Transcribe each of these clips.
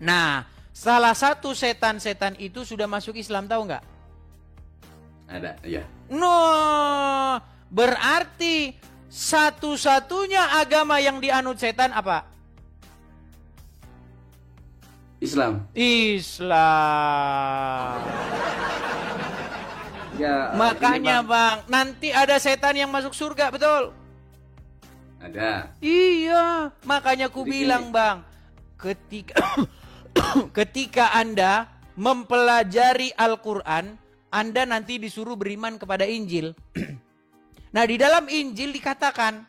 Nah, salah satu setan-setan itu sudah masuk Islam, tahu nggak? Ada, ya. No, berarti satu-satunya agama yang dianut setan apa? Islam. Islam. Ya, Makanya ini, Bang, nanti ada setan yang masuk surga, betul? ada. Iya, makanya ku Jadi bilang gini. Bang, ketika Anda mempelajari Al-Quran, Anda nanti disuruh beriman kepada Injil. Nah, di dalam Injil dikatakan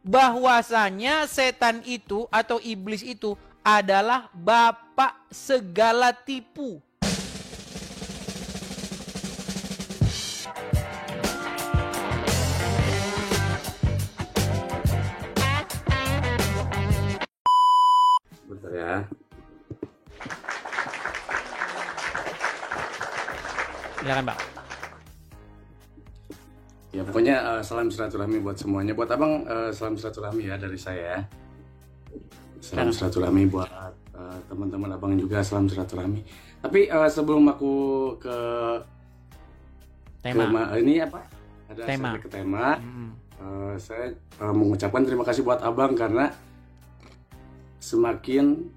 bahwasanya setan itu atau iblis itu adalah bapak segala tipu. Bentar ya. Silakan Bang. Ya pokoknya salam silaturahmi buat semuanya. Buat abang salam silaturahmi ya dari saya. Salam silaturahmi buat teman-teman abang juga, salam silaturahmi. Tapi sebelum aku ke Tema. ini apa? Ada Tema. sampai ke tema. Saya mengucapkan terima kasih buat abang karena semakin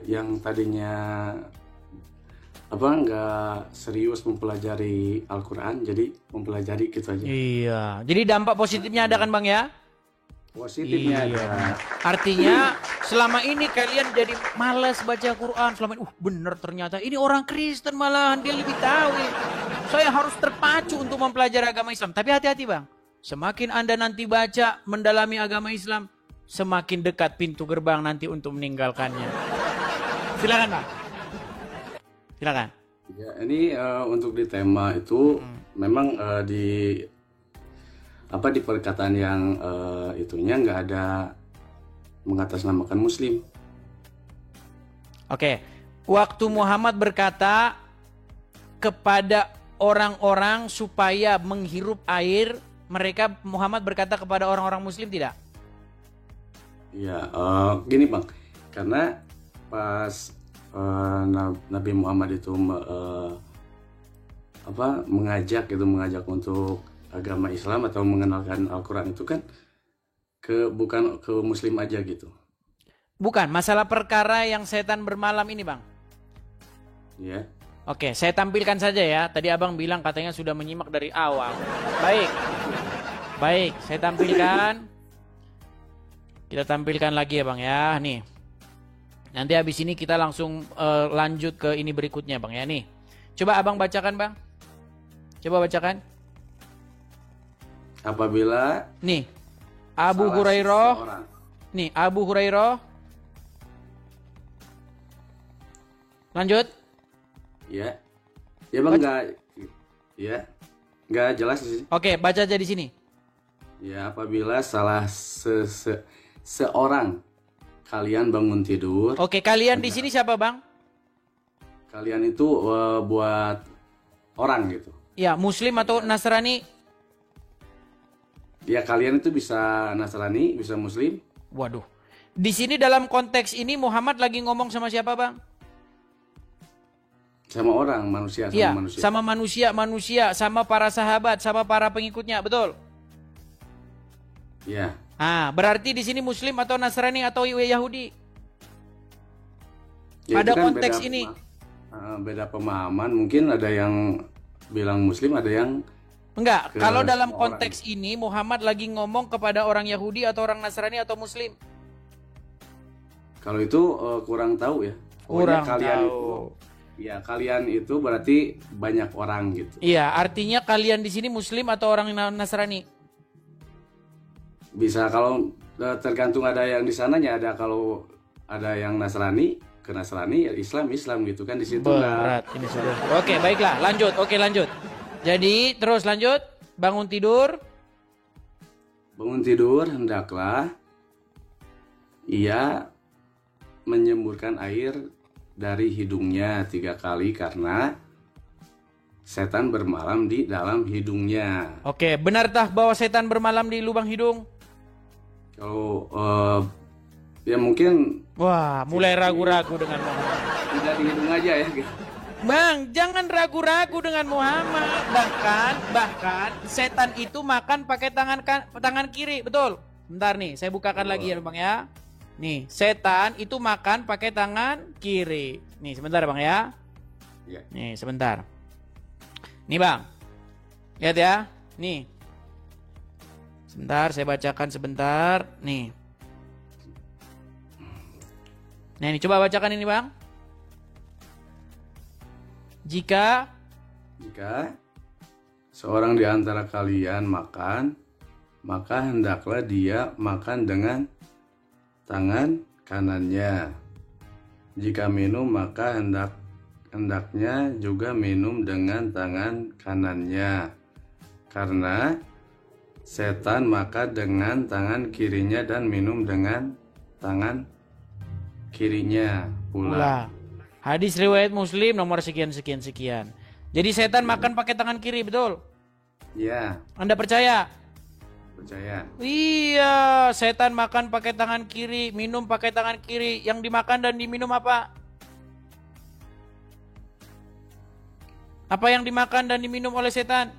yang tadinya nggak serius mempelajari Al-Quran, jadi mempelajari gitu aja. Iya, jadi dampak positifnya ada kan Bang ya? Positifnya Iya. ada. Artinya selama ini kalian jadi malas baca Quran. Selama ini, bener ternyata ini orang Kristen malahan dia lebih tahu. Saya harus terpacu untuk mempelajari agama Islam. Tapi hati-hati Bang, semakin Anda nanti baca, mendalami agama Islam, semakin dekat pintu gerbang nanti untuk meninggalkannya. Silakan Bang. Silakan. Ya, ini untuk di tema itu memang di perkataan yang itunya nggak ada mengatasnamakan Muslim. Oke, waktu Muhammad berkata kepada orang-orang supaya menghirup air, Muhammad berkata kepada orang-orang Muslim tidak? Ya, gini Bang, karena pas Nabi Muhammad itu mengajak untuk agama Islam atau mengenalkan Al-Quran itu kan bukan ke Muslim aja gitu. Bukan, masalah perkara yang setan bermalam ini Bang. Ya. Oke, saya tampilkan saja ya. Tadi Abang bilang katanya sudah menyimak dari awal. Baik, saya tampilkan. Kita tampilkan lagi ya Bang ya, nih. Nanti habis ini kita langsung lanjut ke ini berikutnya Bang ya, nih. Coba Abang bacakan Bang. Coba bacakan. Apabila Nih, Abu Hurairah. seseorang. Nih, Abu Hurairah. Lanjut. Ya. Ya Bang, nggak jelas di sini. Oke, baca aja di sini. Ya, apabila salah seorang kalian bangun tidur. Oke, kalian di sini siapa Bang? Kalian itu buat orang gitu. Ya, Muslim atau Nasrani? Ya, kalian itu bisa Nasrani, bisa Muslim. Waduh. Di sini dalam konteks ini Muhammad lagi ngomong sama siapa Bang? Sama orang, manusia sama Iya, manusia. sama manusia, sama para sahabat, sama para pengikutnya, betul? Ya. Ah, berarti di sini Muslim atau Nasrani atau Yahudi? Ya, Pada itu kan konteks beda ini. Beda pemahaman, mungkin ada yang bilang Muslim, ada yang Enggak, ke kalau dalam semua konteks ini Muhammad lagi ngomong kepada orang Yahudi atau orang Nasrani atau Muslim? kalau itu kurang tahu ya. Kurang Pokoknya kalian tahu. itu, ya kalian itu berarti banyak orang gitu. Iya, artinya kalian di sini Muslim atau orang Nasrani? Bisa kalau tergantung ada yang di sananya, ada kalau ada yang Nasrani ke Nasrani, ya Islam gitu kan di situ Berat ini sudah. Oke, baiklah, lanjut. Oke, lanjut. Jadi, terus lanjut. Bangun tidur. Bangun tidur hendaklah ia menyemburkan air dari hidungnya 3 kali karena setan bermalam di dalam hidungnya. Oke, benarkah bahwa setan bermalam di lubang hidung? Kalau Ya mungkin Wah, mulai ragu-ragu dengan Muhammad. tidak dihitung aja ya gitu. Bang, jangan ragu-ragu dengan Muhammad. Bahkan setan itu makan pakai tangan kiri, betul? Bentar nih, saya bukakan lagi ya Bang ya. Nih, setan itu makan pakai tangan kiri. Nih, sebentar Bang ya. Iya. Nih, sebentar. Nih Bang. Lihat ya. Nih. Sebentar, saya bacakan sebentar. Nih. Nah, ini coba bacakan ini Bang. Jika seorang di antara kalian makan, maka hendaklah dia makan dengan tangan kanannya. Jika minum, maka hendaknya juga minum dengan tangan kanannya. Karena setan makan dengan tangan kirinya dan minum dengan tangan kirinya pula. Hadis riwayat Muslim nomor sekian. Jadi setan makan pakai tangan kiri, betul? Ya, Anda percaya? percaya. Iya, setan makan pakai tangan kiri, minum pakai tangan kiri. Yang dimakan dan diminum apa? Apa yang dimakan dan diminum oleh setan?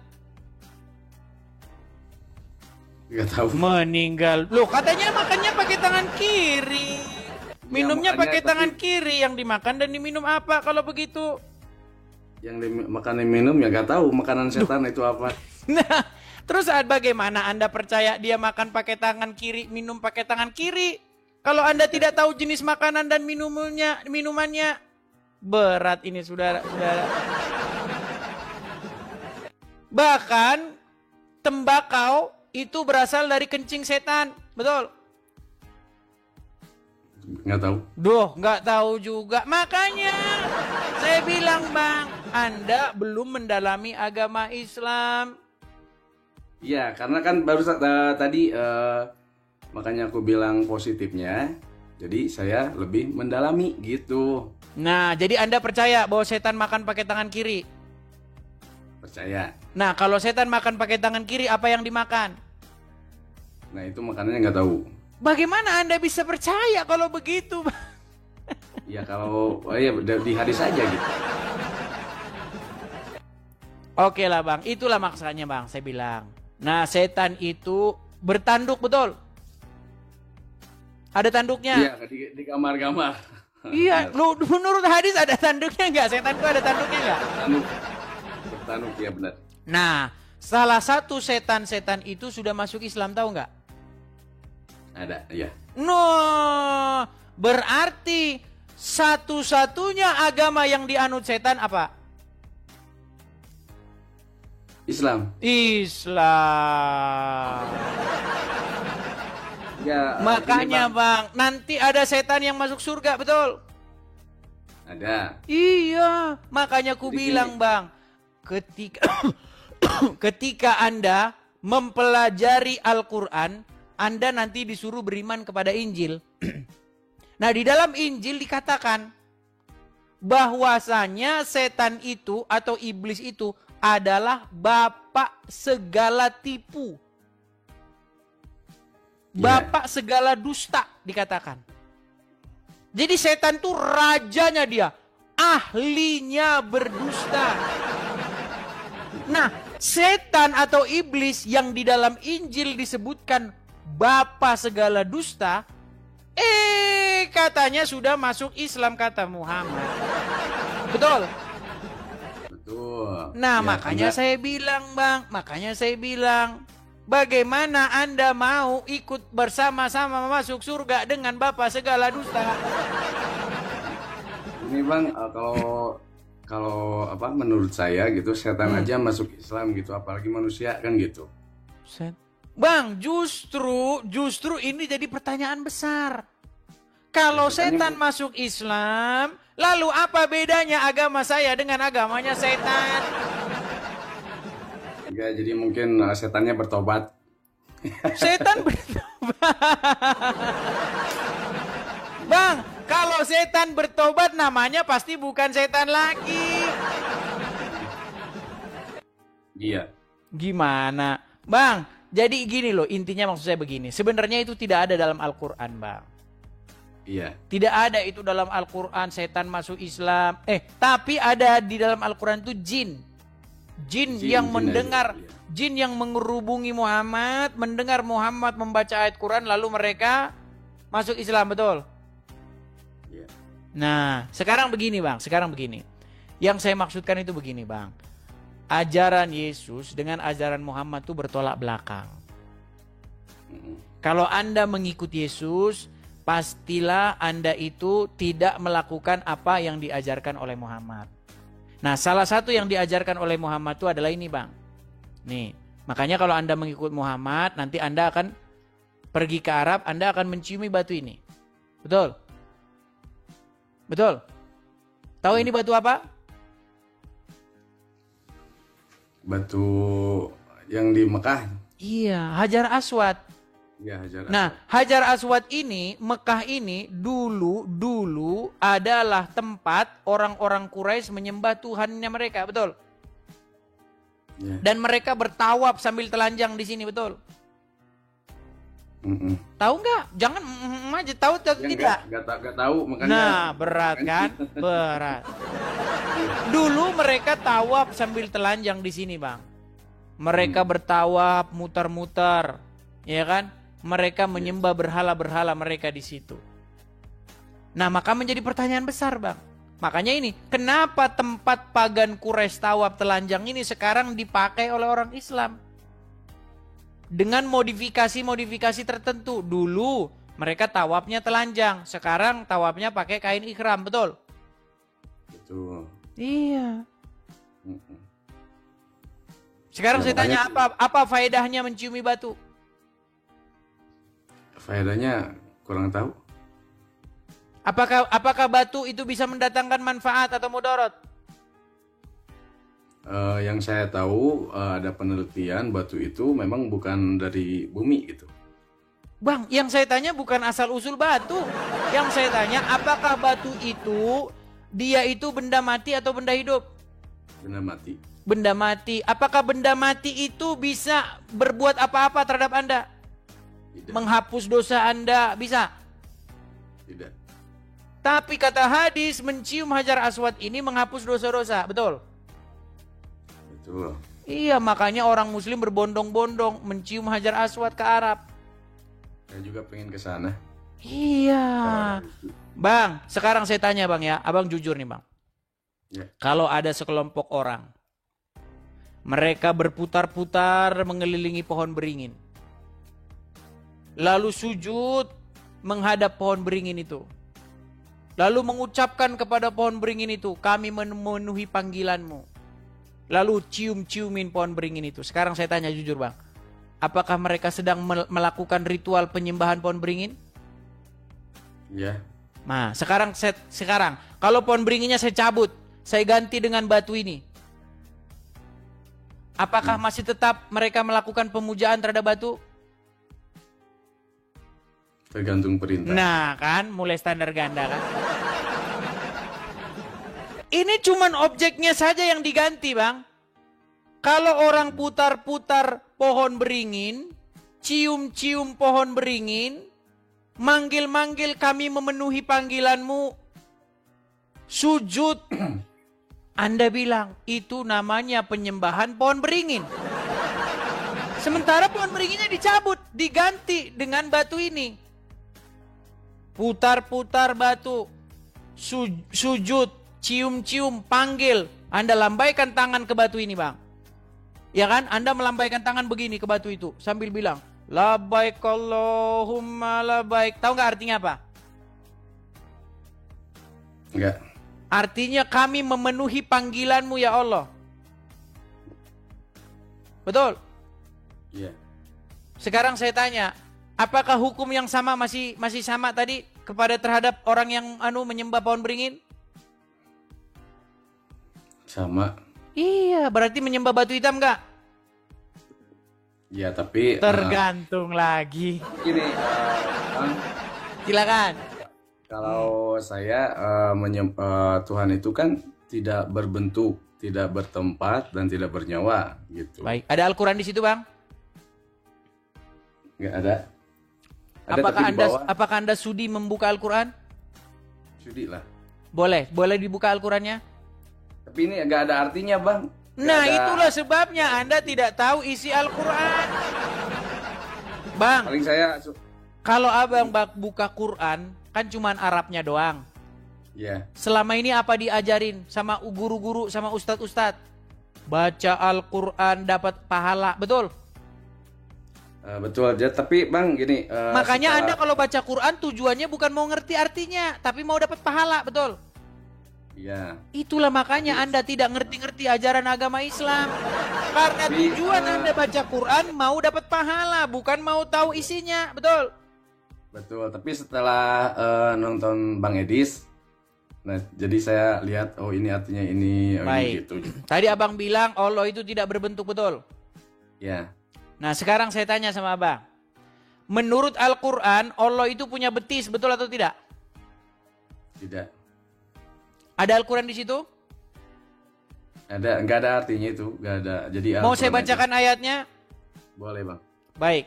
Gak tahu. Meninggal. Loh, katanya makannya pakai tangan kiri. Minumnya makanya pakai tapi- tangan kiri. Yang dimakan dan diminum apa kalau begitu? Yang makan dan minum ya gak tahu makanan setan itu apa. Nah, terus bagaimana Anda percaya dia makan pakai tangan kiri, minum pakai tangan kiri? Kalau Anda tidak tahu jenis makanan dan minumannya, berat ini saudara. Bahkan tembakau itu berasal dari kencing setan, betul? Gak tahu. Duh, nggak tahu juga. Makanya saya bilang Bang, Anda belum mendalami agama Islam. Iya, karena kan baru tadi makanya aku bilang positifnya. Jadi saya lebih mendalami gitu. Nah, jadi Anda percaya bahwa setan makan pakai tangan kiri? Percaya. Nah, kalau setan makan pakai tangan kiri, apa yang dimakan? Nah itu makanannya nggak tahu. Bagaimana Anda bisa percaya kalau begitu? Ya kalau ya di hadis aja gitu. Oke lah Bang, itulah maksudnya Bang, saya bilang. Nah, setan itu bertanduk, betul? Ada tanduknya? Iya di kamar-kamar. Iya, lu menurut hadis ada tanduknya nggak? Setan itu ada tanduknya nggak? Bertanduk ya benar. Nah, salah satu setan-setan itu sudah masuk Islam, tahu nggak? Ada, ya. No, berarti satu-satunya agama yang dianut setan apa? Islam. Islam. Ya. Makanya ini, Bang, nanti ada setan yang masuk surga, betul? ada. Iya, makanya aku Jadi bilang Bang, ketika Anda mempelajari Al-Quran, Anda nanti disuruh beriman kepada Injil. Nah, di dalam Injil dikatakan bahwasanya setan itu atau iblis itu adalah bapak segala tipu. Bapak segala dusta dikatakan. Jadi setan itu rajanya dia, ahlinya berdusta. Nah, setan atau iblis yang di dalam Injil disebutkan bapak segala dusta, katanya sudah masuk Islam kata Muhammad. Betul? Betul. Nah, Ya, makanya karena- saya bilang, bagaimana Anda mau ikut bersama-sama masuk surga dengan bapak segala dusta? Ini Bang, kalau apa menurut saya gitu setan aja masuk Islam gitu, apalagi manusia kan gitu. Bang, justru ini jadi pertanyaan besar. Kalau setan masuk Islam, lalu apa bedanya agama saya dengan agamanya setan? Ya, jadi mungkin setannya bertobat. Setan bertobat. Bang, kalau setan bertobat namanya pasti bukan setan lagi. Iya. Gimana? Bang, jadi gini loh, intinya maksud saya begini. Sebenarnya itu tidak ada dalam Al-Quran, Bang. Iya. Tidak ada itu dalam Al-Quran setan masuk Islam. Tapi ada di dalam Al-Quran itu jin. Jin yang mendengar, aja, iya. jin yang mengerubungi Muhammad, mendengar Muhammad membaca ayat Quran lalu mereka masuk Islam, betul? Iya. Nah, sekarang begini Bang, Yang saya maksudkan itu begini Bang. Ajaran Yesus dengan ajaran Muhammad itu bertolak belakang. Kalau Anda mengikut Yesus, pastilah Anda itu tidak melakukan apa yang diajarkan oleh Muhammad. Nah, salah satu yang diajarkan oleh Muhammad itu adalah ini Bang. Nih, makanya kalau Anda mengikut Muhammad, nanti Anda akan pergi ke Arab, Anda akan menciumi batu ini. Betul? Betul? Tahu ini batu apa? Batu yang di Mekah. Iya, Hajar Aswad. Ya, Hajar Aswad. Nah, Hajar Aswad ini, Mekah ini dulu adalah tempat orang-orang Quraisy menyembah Tuhannya mereka, betul? Ya. Dan mereka bertawaf sambil telanjang di sini, betul? Tahu nggak? Jangan aja tahu atau tidak? Nggak tahu, makanya. Nah, berat kan? Berat. Dulu mereka tawaf sambil telanjang di sini, Bang. Mereka bertawaf, muter-muter, ya kan? Mereka menyembah berhala-berhala mereka di situ. Nah, maka menjadi pertanyaan besar, Bang. Makanya ini, kenapa tempat pagan Quraisy tawaf telanjang ini sekarang dipakai oleh orang Islam? Dengan modifikasi-modifikasi tertentu. Dulu mereka tawafnya telanjang, sekarang tawafnya pakai kain ihram, betul? Betul. Iya. Sekarang saya tanya, apa faedahnya menciumi batu? Faedahnya kurang tahu. Apakah batu itu bisa mendatangkan manfaat atau mudarat? Yang saya tahu ada penelitian batu itu memang bukan dari bumi gitu. Bang, yang saya tanya bukan asal usul batu. Yang saya tanya, apakah batu itu dia itu benda mati atau benda hidup? Benda mati. Benda mati. Apakah benda mati itu bisa berbuat apa-apa terhadap Anda? Tidak. Menghapus dosa Anda, bisa? Tidak. Tapi kata hadis, mencium Hajar Aswad ini menghapus dosa-dosa, betul? Betul. Iya, makanya orang muslim berbondong-bondong mencium Hajar Aswad ke Arab. Saya juga pengen ke sana. Iya. Bang, sekarang saya tanya Bang ya, Abang jujur nih Bang. Ya. Kalau ada sekelompok orang, mereka berputar-putar mengelilingi pohon beringin, lalu sujud menghadap pohon beringin itu, lalu mengucapkan kepada pohon beringin itu, kami memenuhi panggilanmu, lalu cium-ciumin pohon beringin itu. Sekarang saya tanya jujur Bang, apakah mereka sedang melakukan ritual penyembahan pohon beringin? Ya. Nah, sekarang kalau pohon beringinnya saya cabut, saya ganti dengan batu ini, apakah masih tetap mereka melakukan pemujaan terhadap batu? Tergantung perintah. Nah, kan mulai standar ganda kan. Ini cuman objeknya saja yang diganti, Bang. Kalau orang putar-putar pohon beringin, cium-cium pohon beringin, manggil-manggil kami memenuhi panggilanmu, sujud, Anda bilang itu namanya penyembahan pohon beringin. Sementara pohon beringinnya dicabut, diganti dengan batu ini. Putar-putar batu, sujud, cium-cium, panggil. Anda lambaikan tangan ke batu ini, Bang. Ya kan? Anda melambaikan tangan begini ke batu itu sambil bilang, labbaik Allahumma labbaik. Tahu nggak artinya apa? Enggak. Artinya kami memenuhi panggilanmu ya Allah. Betul? Iya. Sekarang saya tanya, apakah hukum yang sama masih sama tadi terhadap orang yang menyembah pohon beringin? Sama. Iya, berarti menyembah batu hitam nggak? Ya, tapi Tergantung lagi. gini, Silakan. kalau saya Tuhan itu kan tidak berbentuk, tidak bertempat dan tidak bernyawa gitu. Baik, ada Al-Quran di situ, Bang? Nggak ada. Ada, tapi di bawah. Apakah Anda sudi membuka Al-Quran? Sudi lah. Boleh dibuka Al-Qurannya? Tapi ini nggak ada artinya, Bang. Nah, itulah sebabnya Anda tidak tahu isi Al-Quran. Bang, Paling saya kalau abang buka Quran, kan cuman Arabnya doang. ya. Selama ini apa diajarin sama guru-guru, sama ustadz-ustadz? Baca Al-Quran dapat pahala, betul? Betul aja, tapi Bang gini. Makanya Anda kalau baca Quran tujuannya bukan mau ngerti artinya, tapi mau dapat pahala, betul? Iya. Itulah makanya Anda tidak ngerti-ngerti ajaran agama Islam. Karena tujuan Anda baca Quran mau dapat pahala, bukan mau tahu isinya, betul? Betul, tapi setelah nonton Bang Edis, nah jadi saya lihat, oh ini artinya ini, oh ini gitu. Tadi abang bilang Allah itu tidak berbentuk, betul? Ya. Nah sekarang saya tanya sama abang. Menurut Al-Quran, Allah itu punya betis, betul atau tidak? Tidak. Ada Al-Quran di situ? Ada, nggak ada artinya itu, nggak ada. Jadi Mau saya bacakan ayatnya? Boleh, Bang. Baik.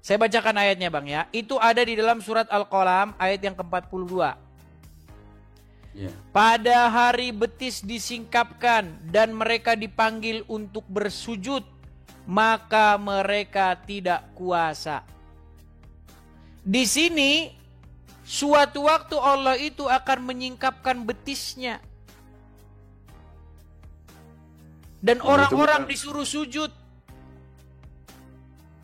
Saya bacakan ayatnya, Bang, ya. Itu ada di dalam surat Al-Qalam ayat yang ke-42. Ya. Pada hari betis disingkapkan dan mereka dipanggil untuk bersujud, maka mereka tidak kuasa. Di sini suatu waktu Allah itu akan menyingkapkan betisnya. Dan orang-orang disuruh sujud.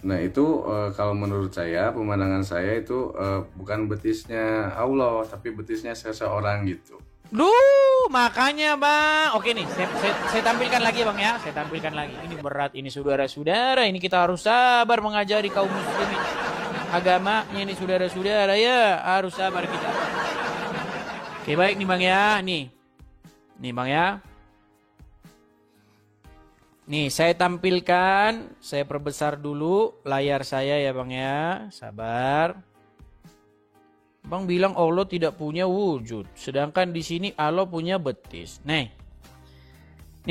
Nah itu kalau menurut saya, pemandangan saya itu bukan betisnya Allah, tapi betisnya seseorang gitu. Duh, makanya Bang. Oke nih, saya tampilkan lagi Bang ya. Saya tampilkan lagi. Ini berat, ini saudara-saudara. Ini kita harus sabar mengajari kaum muslimin. Agamanya ini saudara-saudara ya. Harus sabar kita. Oke baik nih Bang ya. Nih Bang ya. Nih saya tampilkan. Saya perbesar dulu layar saya ya Bang ya. Sabar. Bang bilang Allah tidak punya wujud, sedangkan di sini Allah punya betis. Nih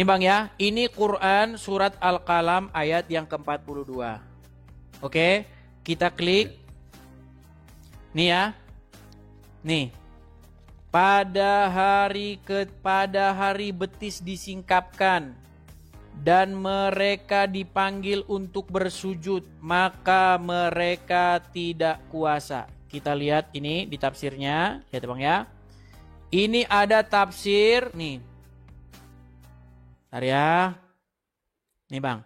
Bang ya, ini Quran surat Al-Qalam ayat yang ke-42. Oke, kita klik. Nih ya, nih. Pada hari betis disingkapkan dan mereka dipanggil untuk bersujud, maka mereka tidak kuasa. Kita lihat ini di tafsirnya, lihat Bang ya. Ini ada tafsir nih. Bentar ya. Nih Bang.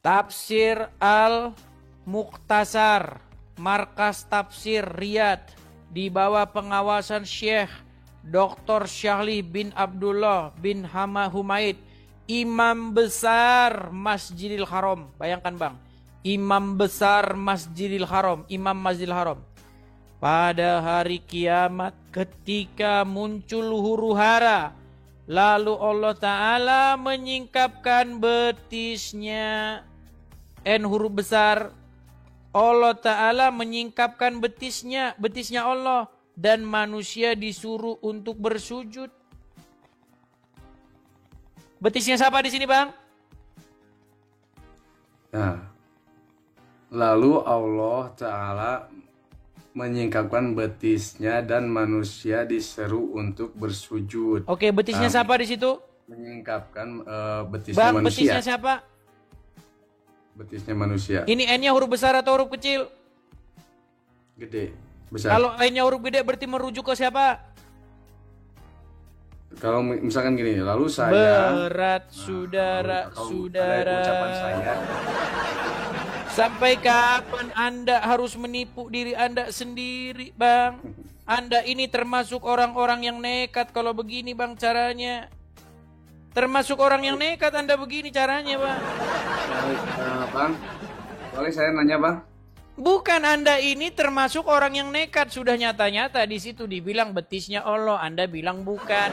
Tafsir Al-Mukhtasar, Markas Tafsir Riyadh, di bawah pengawasan Syekh Dr. Syahli bin Abdullah bin Hama Humaid, Imam Besar Masjidil Haram. Bayangkan Bang. Imam besar Masjidil Haram, Imam Masjidil Haram. Pada hari kiamat ketika muncul huru hara, lalu Allah Ta'ala menyingkapkan betisnya. Huruf besar. Allah Ta'ala menyingkapkan betisnya Allah. Dan manusia disuruh untuk bersujud. Betisnya siapa di sini Bang? Nah. Lalu Allah Ta'ala menyingkapkan betisnya dan manusia diseru untuk bersujud. Oke, betisnya siapa di situ? Menyingkapkan betisnya Bang, manusia. betisnya siapa? Betisnya manusia. Ini N-nya huruf besar atau huruf kecil? Gede, besar. Kalau N-nya huruf gede berarti merujuk ke siapa? Kalau misalkan gini, lalu saya... Berat saudara. Ada ucapan saya... Sampai kapan Anda harus menipu diri Anda sendiri, Bang? Anda ini termasuk orang-orang yang nekat kalau begini, Bang, caranya. Termasuk orang yang nekat Anda begini caranya, Bang. Bang, boleh saya nanya, Bang? Bukan, Anda ini termasuk orang yang nekat. Sudah nyata-nyata di situ dibilang betisnya Allah, Anda bilang bukan.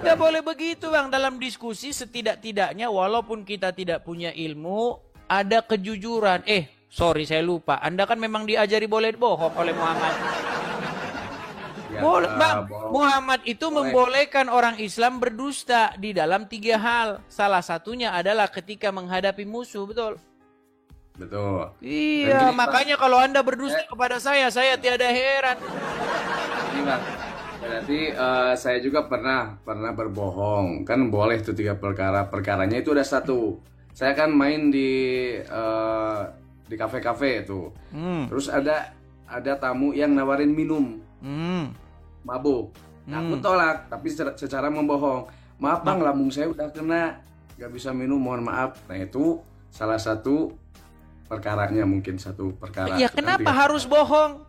Gak boleh begitu Bang, dalam diskusi setidak-tidaknya walaupun kita tidak punya ilmu, ada kejujuran. Sorry saya lupa, Anda kan memang diajari boleh bohong oleh Muhammad. Ya, Bang, Muhammad itu membolehkan orang Islam berdusta di dalam 3 hal. Salah satunya adalah ketika menghadapi musuh, betul? Betul. Iya, Dan gini, makanya kalau Anda berdusta kepada saya tiada heran. Ini Bang, berarti saya juga pernah berbohong. Kan boleh tuh 3 perkara. Perkaranya itu ada 1. Saya kan main di kafe-kafe itu. Terus ada tamu yang nawarin minum, mabuk. Nah, aku tolak, tapi secara membohong. Maaf Bang, lambung saya udah kena, gak bisa minum, mohon maaf. Nah, itu salah satu perkaranya, mungkin 1 perkara. Ya kenapa harus bohong?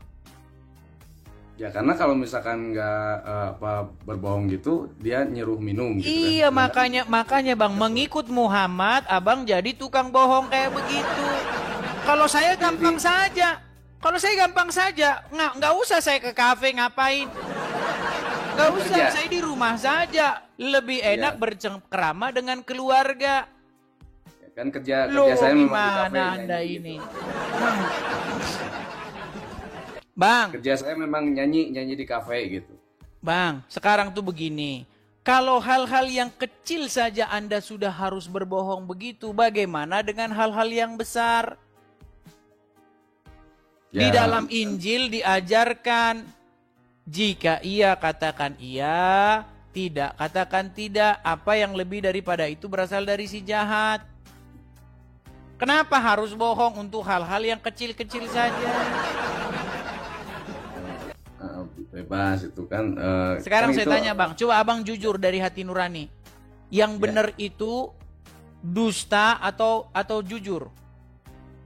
Ya karena kalau misalkan nggak berbohong gitu, dia nyuruh minum gitu Iya, kan. makanya Bang, mengikut Muhammad, Abang jadi tukang bohong kayak begitu. Kalau saya gampang saja. Nggak usah saya ke kafe ngapain. Nggak usah, saya di rumah saja. Lebih enak bercengkrama dengan keluarga. Ya, kan kerja saya memang di Gimana kafe, Anda nyanyi ini? gitu. Bang, Kerja saya memang nyanyi di kafe gitu. Bang, sekarang tuh begini. Kalau hal-hal yang kecil saja Anda sudah harus berbohong begitu, bagaimana dengan hal-hal yang besar? Di Ya, dalam Injil diajarkan, jika iya katakan iya, tidak katakan tidak. Apa yang lebih daripada itu berasal dari si jahat. Kenapa harus bohong untuk hal-hal yang kecil-kecil saja? bebas itu kan. Sekarang kan saya itu, tanya Bang, coba Abang jujur dari hati nurani. Yang benar itu dusta atau jujur?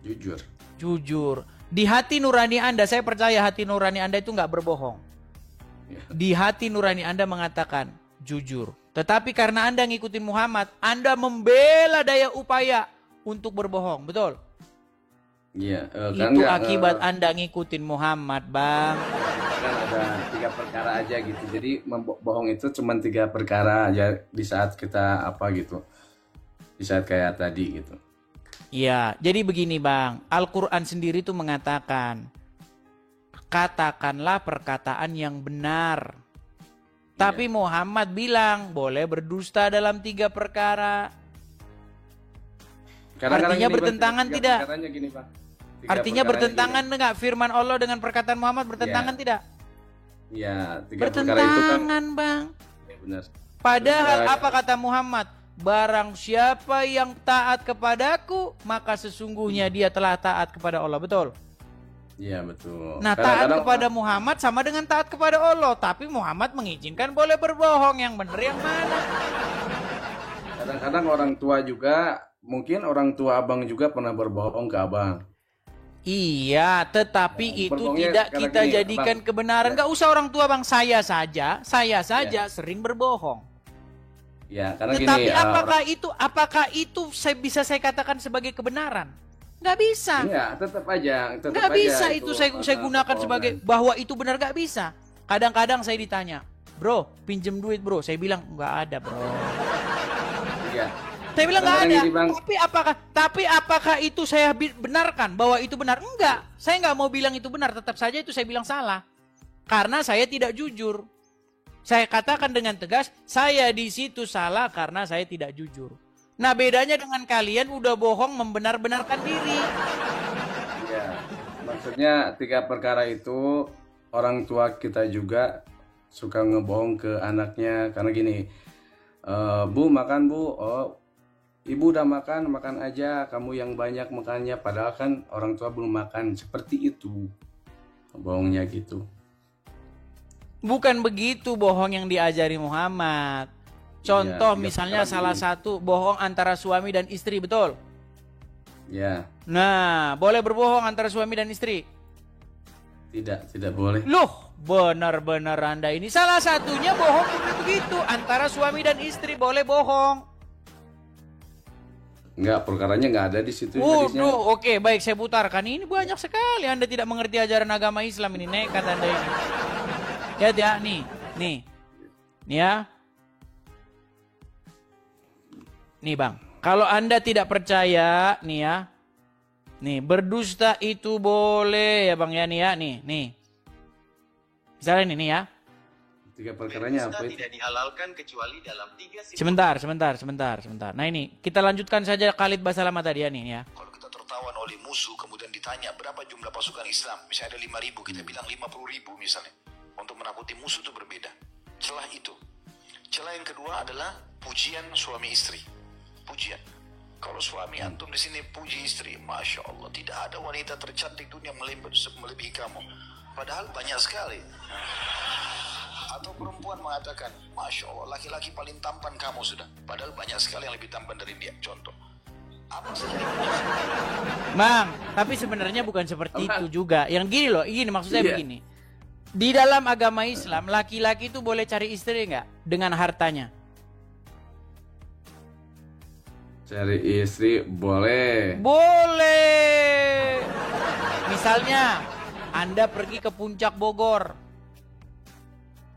Jujur. Jujur. Di hati nurani Anda, saya percaya hati nurani Anda itu nggak berbohong. Ya. Di hati nurani Anda mengatakan jujur. Tetapi karena Anda ngikutin Muhammad, Anda membela daya upaya untuk berbohong, betul? Iya. Itu akibat Anda ngikutin Muhammad, Bang. Kan ada 3 perkara aja gitu. Jadi bohong itu cuma 3 perkara aja di saat kita gitu. Di saat kayak tadi gitu. Iya, jadi begini Bang, Al-Quran sendiri tuh mengatakan, katakanlah perkataan yang benar. Tapi Muhammad bilang, boleh berdusta dalam 3 perkara. Artinya bertentangan tidak? Gini, Pak. Artinya bertentangan enggak firman Allah dengan perkataan Muhammad bertentangan tidak? Iya, 3 perkara itu kan. Bertentangan Bang. Ya, benar. Padahal apa kata Muhammad? Barang siapa yang taat kepadaku, maka sesungguhnya dia telah taat kepada Allah. Betul? Iya, betul. Nah, taat kepada Muhammad sama dengan taat kepada Allah. Tapi Muhammad mengizinkan boleh berbohong. Yang benar yang mana? Kadang-kadang orang tua juga, mungkin orang tua abang juga pernah berbohong ke abang. Iya, tetapi itu berbohongnya tidak kita gini, jadikan Bang. kebenaran. Gak usah orang tua Bang, saya saja sering berbohong. Ya, karena Tetapi gini. apakah itu bisa saya katakan sebagai kebenaran? Nggak bisa. Iya, tetap aja. Nggak bisa itu saya gunakan sebagai bahwa itu benar, nggak bisa. Kadang-kadang saya ditanya, bro, pinjem duit bro. Saya bilang nggak ada bro. Iya. Saya bilang nggak ada. Gini, Bang. Tapi apakah itu saya benarkan bahwa itu benar? Enggak. Saya nggak mau bilang itu benar. Tetap saja itu saya bilang salah. Karena saya tidak jujur. Saya katakan dengan tegas, saya di situ salah karena saya tidak jujur. Nah, bedanya dengan kalian udah bohong membenar-benarkan diri. Iya. Maksudnya 3 perkara itu orang tua kita juga suka ngebohong ke anaknya karena gini. Bu makan bu. Oh, ibu udah makan aja. Kamu yang banyak makannya. Padahal kan orang tua belum makan. Seperti itu. Bohongnya gitu. Bukan begitu bohong yang diajari Muhammad. Contoh Ya, misalnya salah satu bohong antara suami dan istri, betul? Ya. Nah, boleh berbohong antara suami dan istri? Tidak boleh. Loh, benar-benar Anda ini salah satunya bohong begitu. Antara suami dan istri boleh bohong. Enggak, perkaranya enggak ada di situ hadisnya. Oke, baik saya putarkan. Ini banyak sekali Anda tidak mengerti ajaran agama Islam ini, nekat Anda ini. Lihat ya, nih ya. Nih Bang, kalau Anda tidak percaya, nih ya. Nih, berdusta itu boleh ya Bang ya, nih ya, nih. Misalnya nih ya. 3 perkaranya apa itu? Tidak dihalalkan kecuali dalam 3 Sebentar. Nah ini, kita lanjutkan saja Khalid Basalamah tadi ya nih ya. Kalau kita tertarik dilawan oleh musuh, kemudian ditanya berapa jumlah pasukan Islam, misalnya ada 5.000, kita bilang 50.000 misalnya. Untuk menakuti musuh itu berbeda. Celah itu. Celah yang kedua adalah pujian suami istri. Pujian. Kalau suami antum di sini puji istri, Masya Allah, tidak ada wanita tercantik dunia melebihi kamu. Padahal banyak sekali. Atau perempuan mengatakan, Masya Allah, laki-laki paling tampan kamu sudah. Padahal banyak sekali yang lebih tampan dari dia. Contoh. Apa saja Bang, tapi sebenarnya bukan seperti itu juga. Yang gini loh, gini maksud saya begini. Di dalam agama Islam, laki-laki itu boleh cari istri nggak dengan hartanya? Cari istri boleh. Boleh. Misalnya, Anda pergi ke puncak Bogor.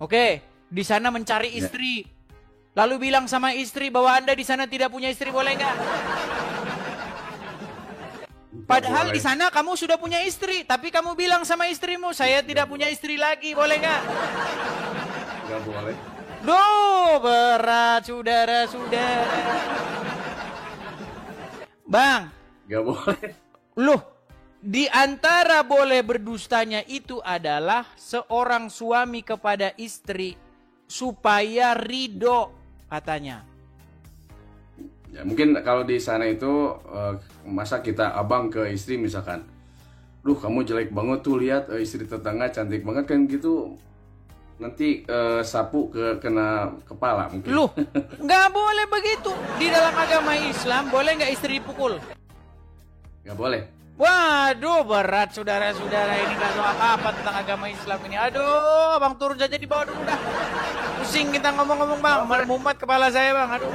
Oke, di sana mencari istri. Lalu bilang sama istri bahwa Anda di sana tidak punya istri, boleh nggak? Padahal di sana kamu sudah punya istri, tapi kamu bilang sama istrimu, saya tidak punya istri lagi, boleh nggak? Nggak boleh. Duh, berat saudara-saudara. Bang, Nggak boleh. loh, di antara boleh berdustanya itu adalah seorang suami kepada istri supaya ridho katanya. Ya, mungkin kalau di sana itu masa kita abang ke istri misalkan, "Duh, kamu jelek banget tuh, lihat istri tetangga cantik banget," kan gitu. Nanti sapu kena kepala mungkin. Loh, nggak boleh begitu. Di dalam agama Islam boleh nggak istri dipukul? Nggak boleh. Waduh, berat saudara-saudara, ini nggak tahu apa-apa tentang agama Islam ini. Aduh, Bang turun saja di bawah dulu dah. Pusing kita ngomong-ngomong Bang, mumet kepala saya Bang, aduh.